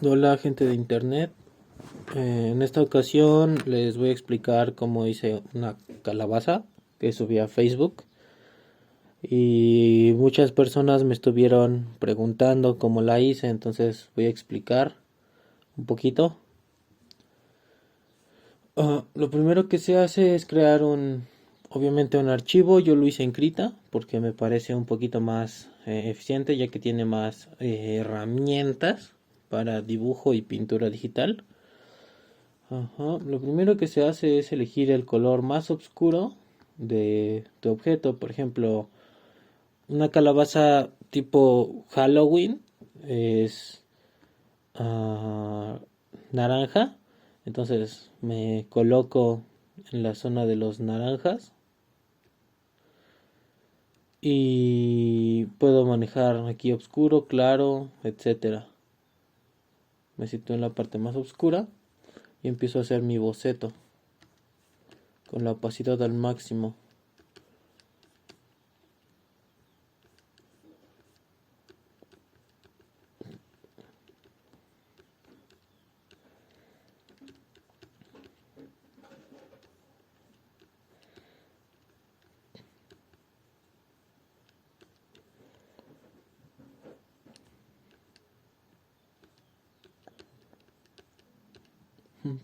Hola gente de internet. En esta ocasión les voy a explicar cómo hice una calabaza que subí a Facebook y muchas personas me estuvieron preguntando cómo la hice, entonces voy a explicar un poquito. Lo primero que se hace es crear obviamente un archivo. Yo lo hice en Krita porque me parece un poquito más eficiente, ya que tiene más herramientas para dibujo y pintura digital. Ajá. Lo primero que se hace es elegir el color más oscuro de tu objeto. Por ejemplo, una calabaza tipo Halloween es ah, naranja. Entonces me coloco en la zona de los naranjas y puedo manejar aquí oscuro, claro, etcétera. Me sitúo en la parte más oscura y empiezo a hacer mi boceto con la opacidad al máximo.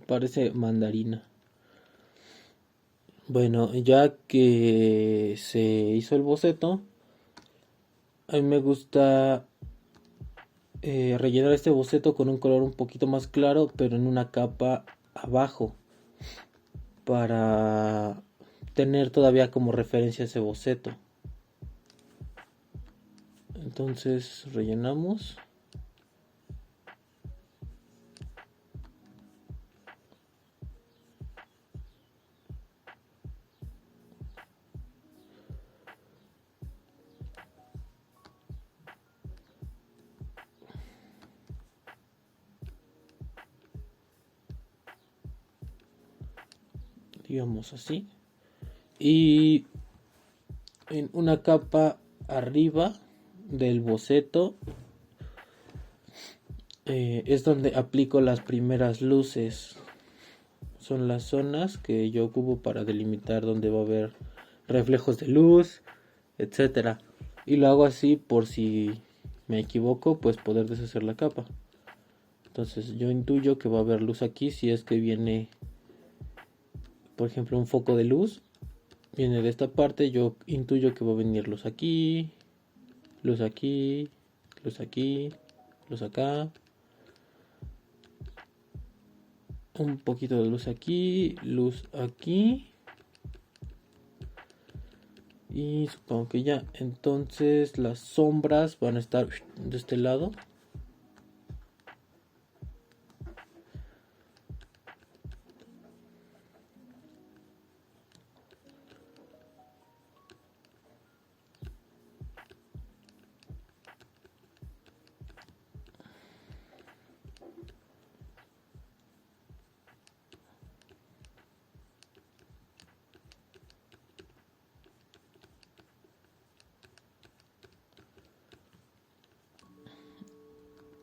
Parece mandarina. Bueno, ya que se hizo el boceto, a mí me gusta rellenar este boceto con un color un poquito más claro, pero en una capa abajo, para tener todavía como referencia ese boceto. Entonces rellenamos. Digamos así. Y en una capa arriba del boceto es donde aplico las primeras luces. Son las zonas que yo ocupo para delimitar donde va a haber reflejos de luz, etcétera. Y lo hago así por si me equivoco, pues poder deshacer la capa. Entonces yo intuyo que va a haber luz aquí si es que viene, por ejemplo, un foco de luz. Viene de esta parte, yo intuyo que va a venir luz aquí, luz aquí, luz aquí, luz acá. Un poquito de luz aquí, luz aquí. Y supongo que ya. Entonces las sombras van a estar de este lado.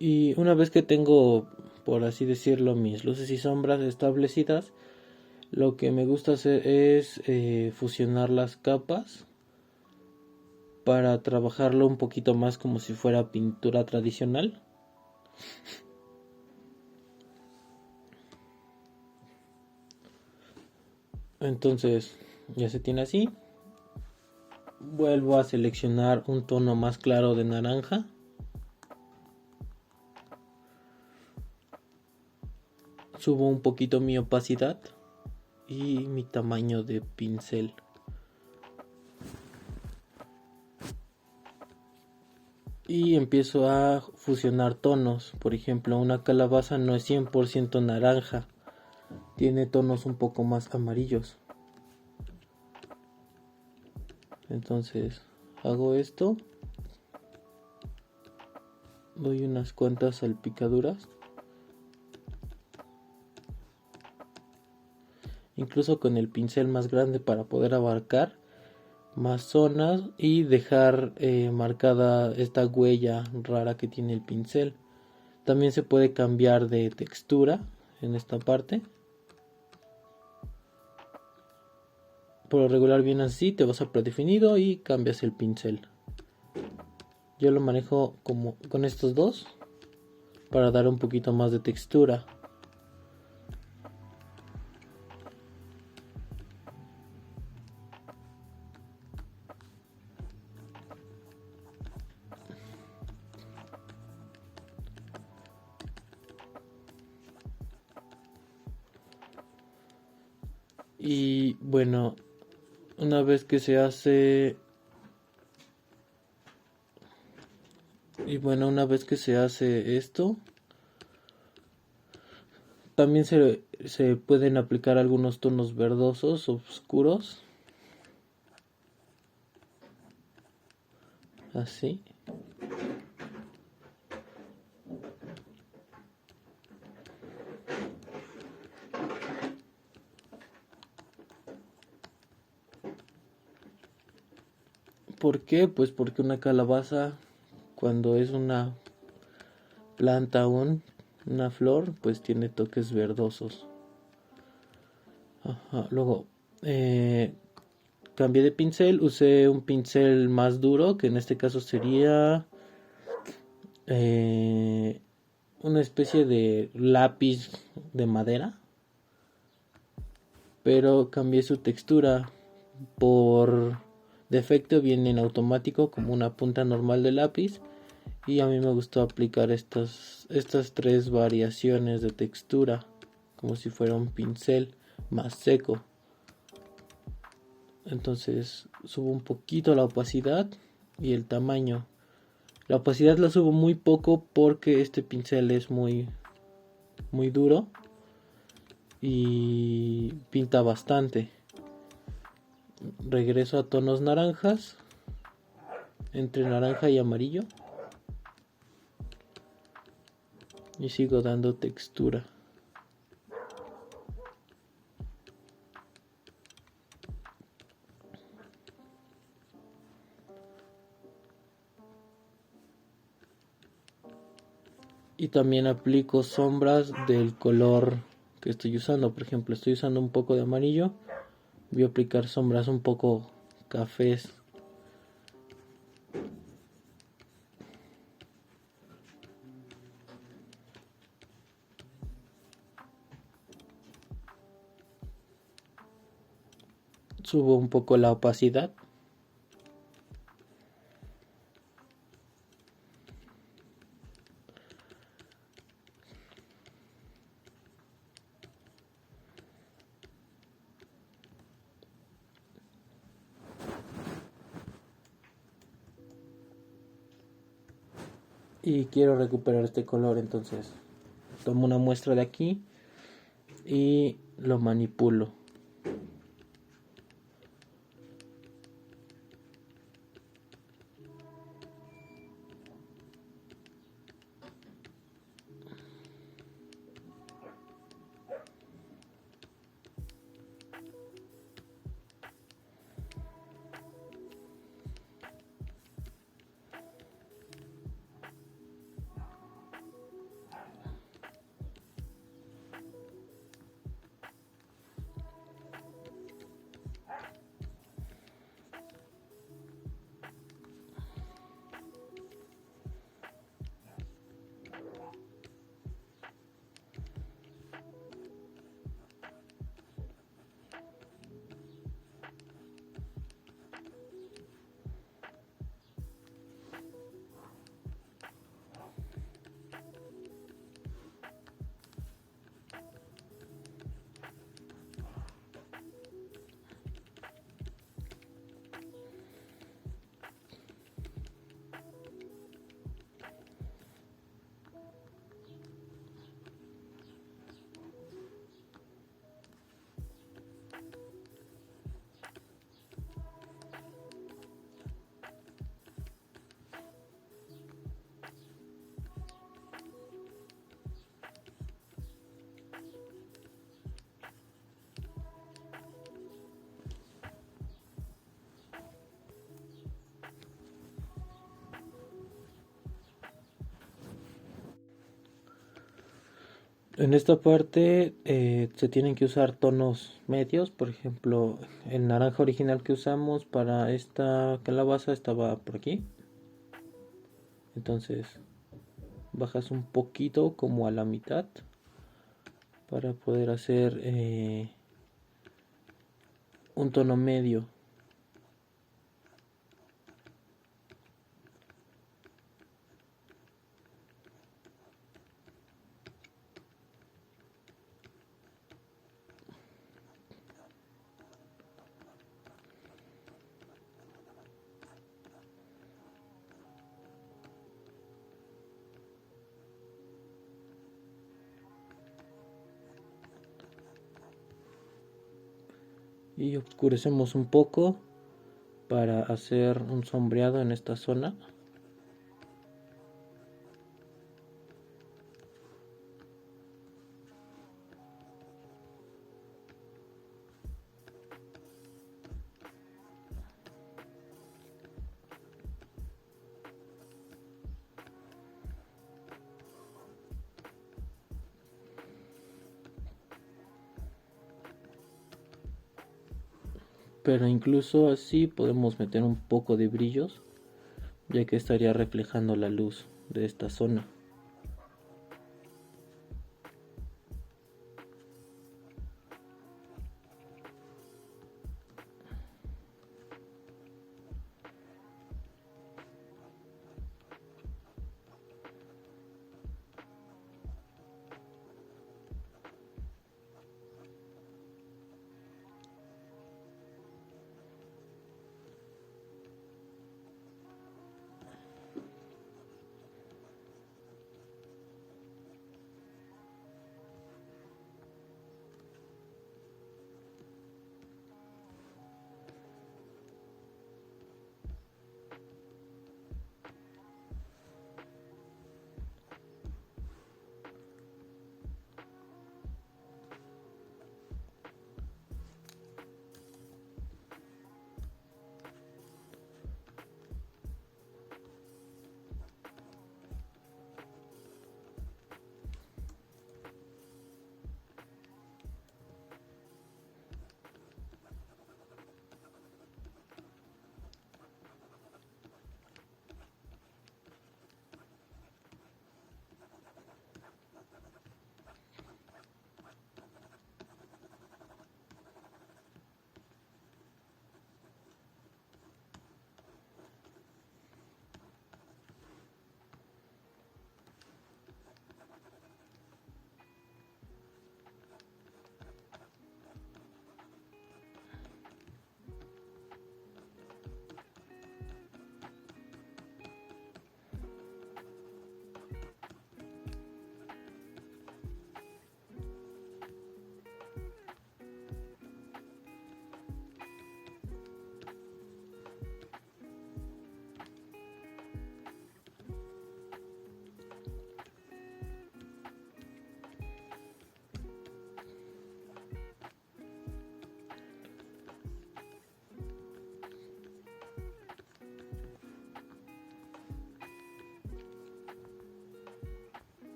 Y una vez que tengo, por así decirlo, mis luces y sombras establecidas, lo que me gusta hacer es fusionar las capas para trabajarlo un poquito más como si fuera pintura tradicional. Entonces ya se tiene así. Vuelvo a seleccionar un tono más claro de naranja. Subo un poquito mi opacidad y mi tamaño de pincel. Y empiezo a fusionar tonos. Por ejemplo, una calabaza no es 100% naranja. Tiene tonos un poco más amarillos. Entonces hago esto. Doy unas cuantas salpicaduras. Incluso con el pincel más grande para poder abarcar más zonas y dejar marcada esta huella rara que tiene el pincel. También se puede cambiar de textura en esta parte. Por lo regular viene así, te vas a predefinido y cambias el pincel. Yo lo manejo como con estos dos para dar un poquito más de textura. Y bueno, una vez que se hace esto, también se pueden aplicar algunos tonos verdosos oscuros, así. ¿Por qué? Pues porque una calabaza, cuando es una planta aún, una flor, pues tiene toques verdosos. Ajá. Luego, cambié de pincel, usé un pincel más duro, que en este caso sería una especie de lápiz de madera, pero cambié su textura. Por defecto viene en automático como una punta normal de lápiz, y a mí me gustó aplicar estas tres variaciones de textura como si fuera un pincel más seco. Entonces subo un poquito la opacidad y el tamaño. La opacidad la subo muy poco porque este pincel es muy duro y pinta bastante. Regreso a tonos naranjas, entre naranja y amarillo, y sigo dando textura. Y también aplico sombras del color que estoy usando. Por ejemplo, estoy usando un poco de amarillo, voy a aplicar sombras un poco cafés. Subo un poco la opacidad. Y quiero recuperar este color, entonces tomo una muestra de aquí y lo manipulo. En esta parte se tienen que usar tonos medios, por ejemplo, el naranja original que usamos para esta calabaza estaba por aquí, entonces bajas un poquito como a la mitad para poder hacer un tono medio. Y oscurecemos un poco para hacer un sombreado en esta zona. Pero incluso así podemos meter un poco de brillos, ya que estaría reflejando la luz de esta zona.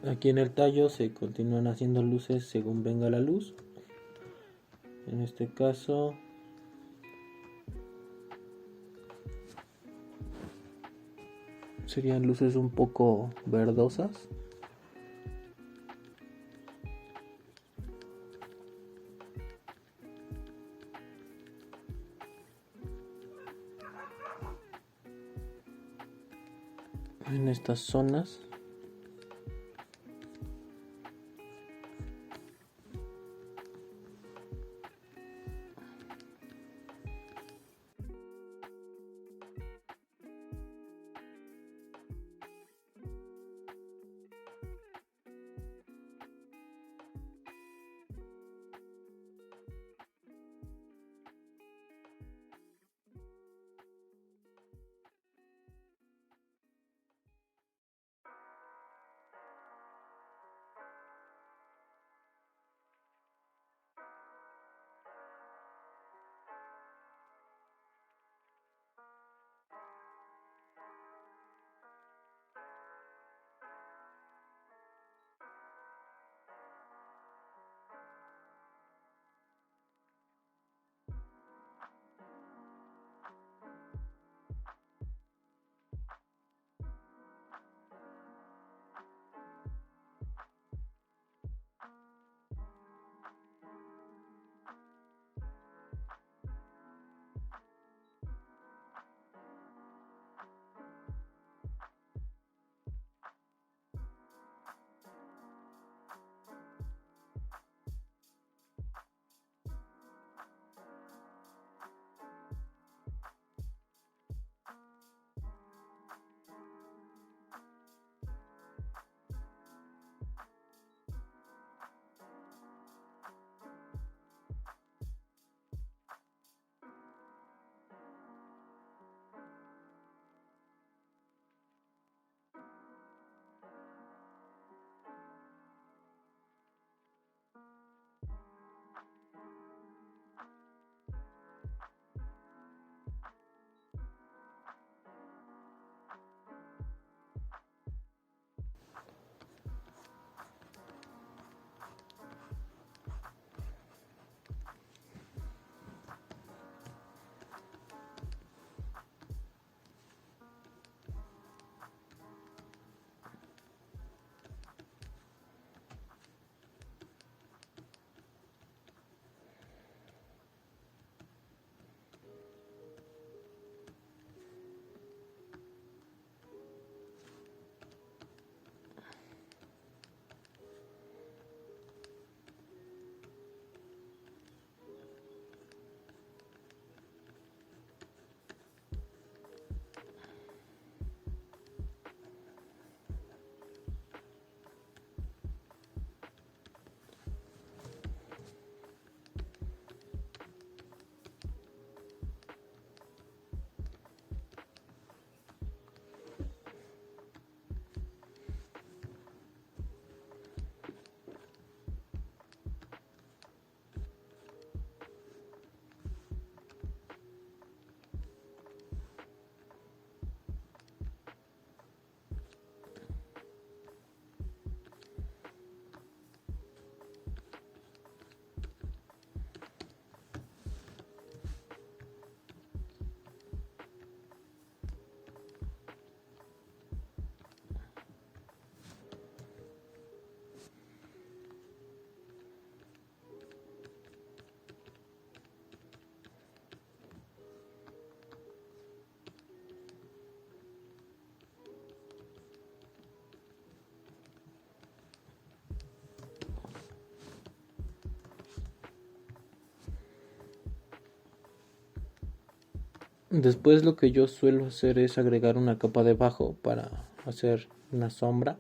Aquí en el tallo se continúan haciendo luces según venga la luz. En este caso serían luces un poco verdosas. En estas zonas. Después lo que yo suelo hacer es agregar una capa debajo para hacer una sombra.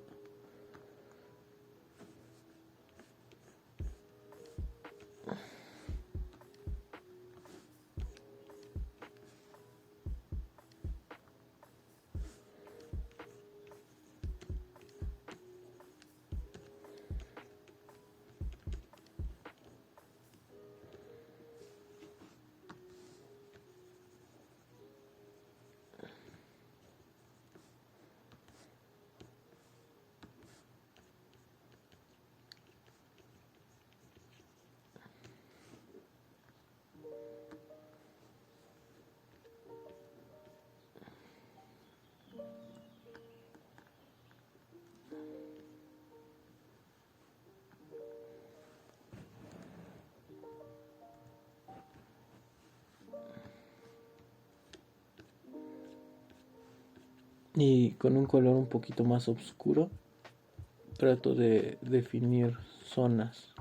Y con un color un poquito más oscuro trato de definir zonas.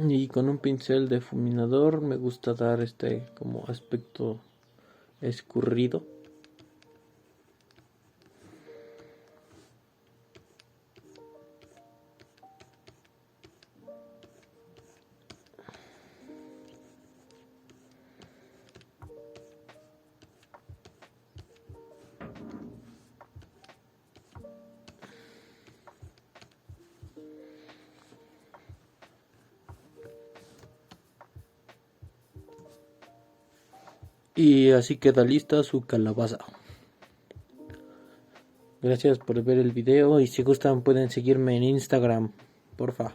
Y con un pincel difuminador me gusta dar este como aspecto escurrido. Y así queda lista su calabaza. Gracias por ver el video y si gustan pueden seguirme en Instagram, porfa.